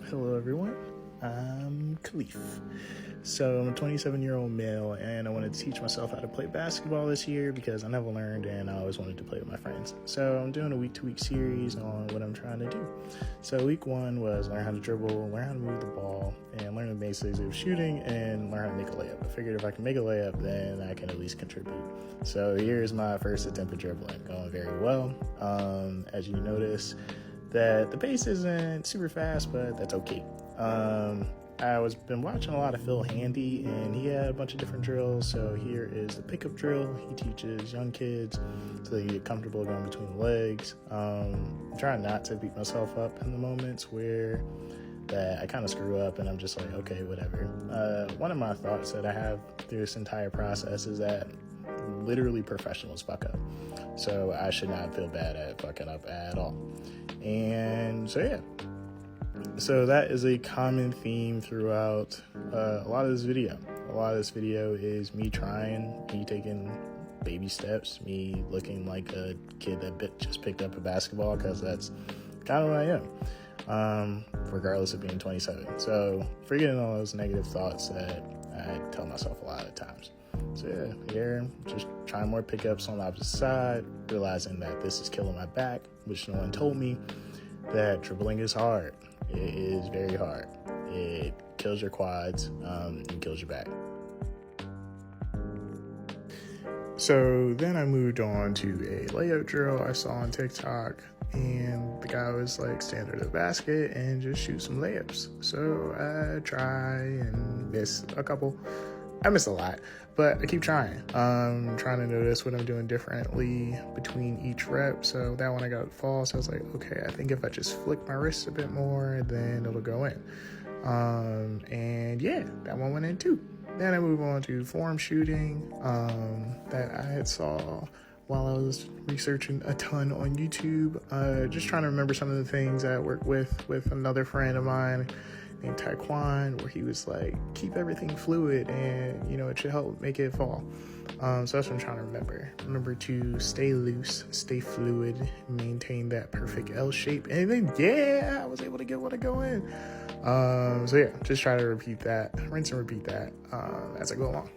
Hello everyone, I'm Khalif. So I'm a 27-year-old male and I wanted to teach myself how to play basketball this year because I never learned and I always wanted to play with my friends. So I'm doing a week-to-week series on what I'm trying to do. So week 1 was learn how to dribble, learn how to move the ball, and learn the basics of shooting and learn how to make a layup. I figured if I can make a layup, then I can at least contribute. So here's my first attempt at dribbling, going very well. As you notice, that the pace isn't super fast, but that's okay. I was been watching a lot of Phil Handy, and he had a bunch of different drills. So here is the pickup drill. He teaches young kids so they get comfortable going between the legs. I'm trying not to beat myself up in the moments where that I kind of screw up and I'm just like, okay, whatever. One of my thoughts that I have through this entire process is that literally professionals fuck up. So I should not feel bad at fucking up at all. And so, yeah. So that is a common theme throughout a lot of this video. A lot of this video is me trying, me taking baby steps, me looking like a kid that just picked up a basketball, because that's kind of what I am, regardless of being 27. So forgetting all those negative thoughts that I tell myself a lot of times. So yeah, here, just trying more pickups on the opposite side, realizing that this is killing my back, which no one told me that dribbling is hard. It is very hard. It kills your quads and kills your back. So then I moved on to a layup drill I saw on TikTok, and the guy was like, stand under the basket and just shoot some layups. So I try and miss a couple. I miss a lot, but I keep trying. I'm trying to notice what I'm doing differently between each rep. So that one I got false. I was like, okay, I think if I just flick my wrist a bit more, then it'll go in. And yeah, that one went in too. Then I move on to form shooting that I had saw while I was researching a ton on YouTube. Just trying to remember some of the things I worked with another friend of mine named Taekwon, where he was like, keep everything fluid and, you know, it should help make it fall. So that's what I'm trying to remember. Remember to stay loose, stay fluid, maintain that perfect L shape. And then, yeah, I was able to get one to go in. So yeah, just try to repeat that, rinse and repeat that as I go along.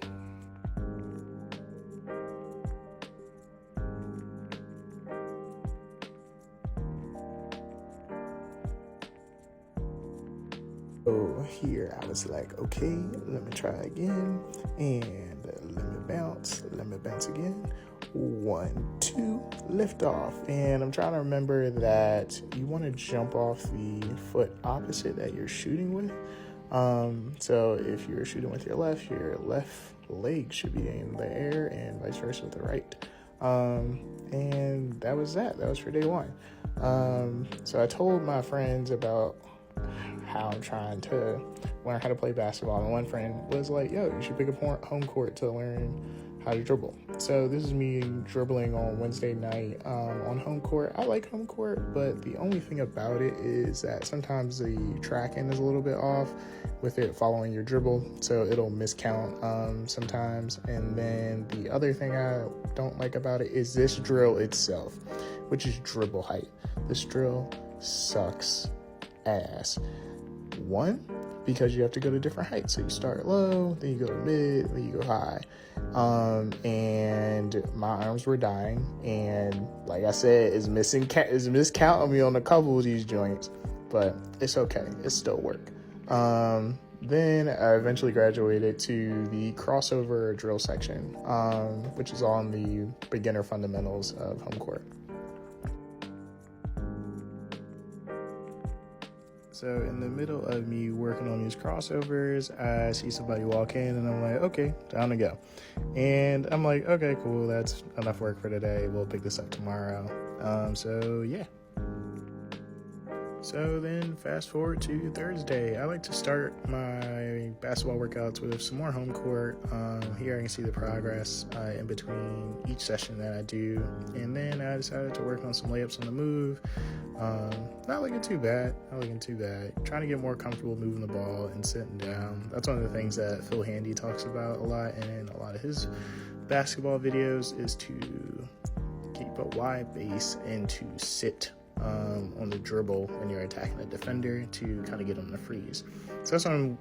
So here I was like, okay, let me try again, and let me bounce again. 1, 2, lift off. And I'm trying to remember that you want to jump off the foot opposite that you're shooting with. So if you're shooting with your left leg should be in the air, and vice versa with the right. And that was for day 1. So I told my friends about how I'm trying to learn how to play basketball, and one friend was like, yo, you should pick up home court to learn how to dribble. So this is me dribbling on Wednesday night on home court. I like home court, but the only thing about it is that sometimes the tracking is a little bit off with it following your dribble, so it'll miscount sometimes. And then the other thing I don't like about it is this drill itself, which is dribble height. This drill sucks ass. 1, because you have to go to different heights. So you start low, then you go to mid, then you go high. And my arms were dying, and like I said, is miscounting me on a couple of these joints, but it's okay. It still work. Then I eventually graduated to the crossover drill section, which is on the beginner fundamentals of home court. So in the middle of me working on these crossovers, I see somebody walk in, and I'm like, okay, time to go. And I'm like, okay, cool, that's enough work for today. We'll pick this up tomorrow. So yeah. So then fast forward to Thursday. I like to start my basketball workouts with some more home court. Here I can see the progress in between each session that I do. And then I decided to work on some layups on the move. Not looking too bad. Trying to get more comfortable moving the ball and sitting down. That's one of the things that Phil Handy talks about a lot in a lot of his basketball videos, is to keep a wide base and to sit on the dribble when you're attacking a defender to kind of get them to freeze. So that's what I'm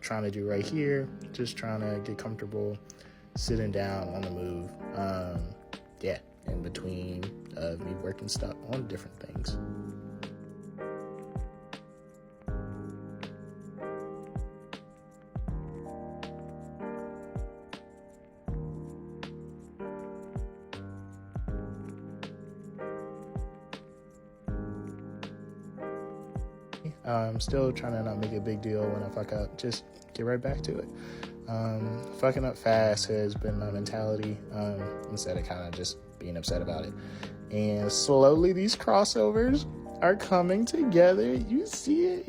trying to do right here, just trying to get comfortable sitting down on the move. In between me working stuff on different things. I'm still trying to not make a big deal when I fuck up, just get right back to it. Fucking up fast has been my mentality, instead of kind of just being upset about it. And slowly these crossovers are coming together. You see it.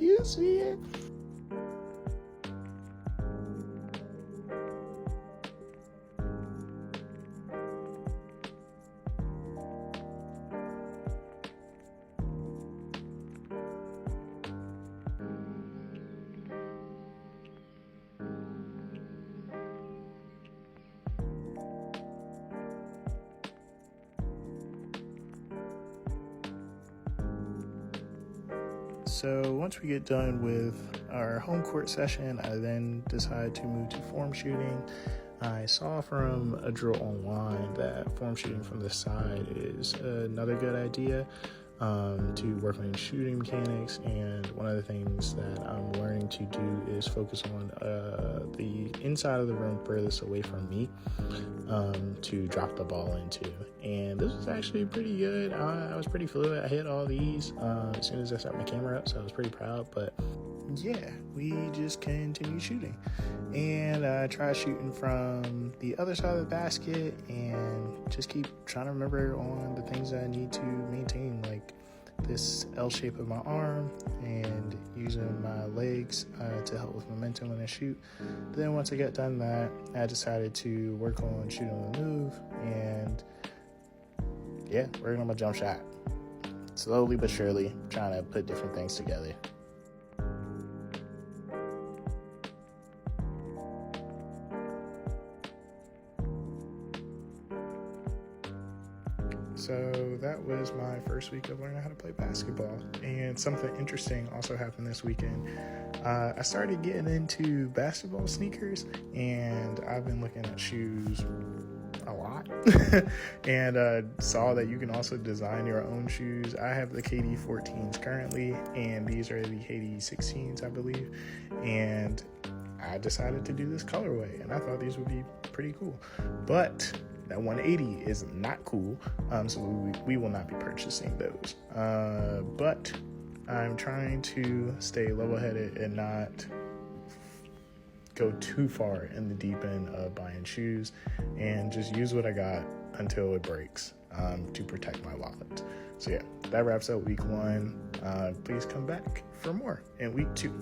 So once we get done with our home court session, I then decide to move to form shooting. I saw from a drill online that form shooting from the side is another good idea to work on shooting mechanics, and one of the things that I'm learning to do is focus on the inside of the room furthest away from me to drop the ball into. And this was actually pretty good. I was pretty fluid. I hit all these as soon as I set my camera up, so I was pretty proud. But yeah, we just continue shooting, and I try shooting from the other side of the basket and just keep trying to remember on the things that I need to maintain, like this L shape of my arm and using my legs to help with momentum when I shoot. Then once I got done that, I decided to work on shooting on the move and working on my jump shot. Slowly but surely, trying to put different things together. So that was my first week of learning how to play basketball. And something interesting also happened this weekend. I started getting into basketball sneakers, and I've been looking at shoes a lot and saw that you can also design your own shoes. I have the KD 14s currently, and these are the KD 16s, I believe. And I decided to do this colorway, and I thought these would be pretty cool. But that 180 is not cool, so we will not be purchasing those. But I'm trying to stay level-headed and not go too far in the deep end of buying shoes, and just use what I got until it breaks to protect my wallet. So yeah, that wraps up week 1. Please come back for more in week 2.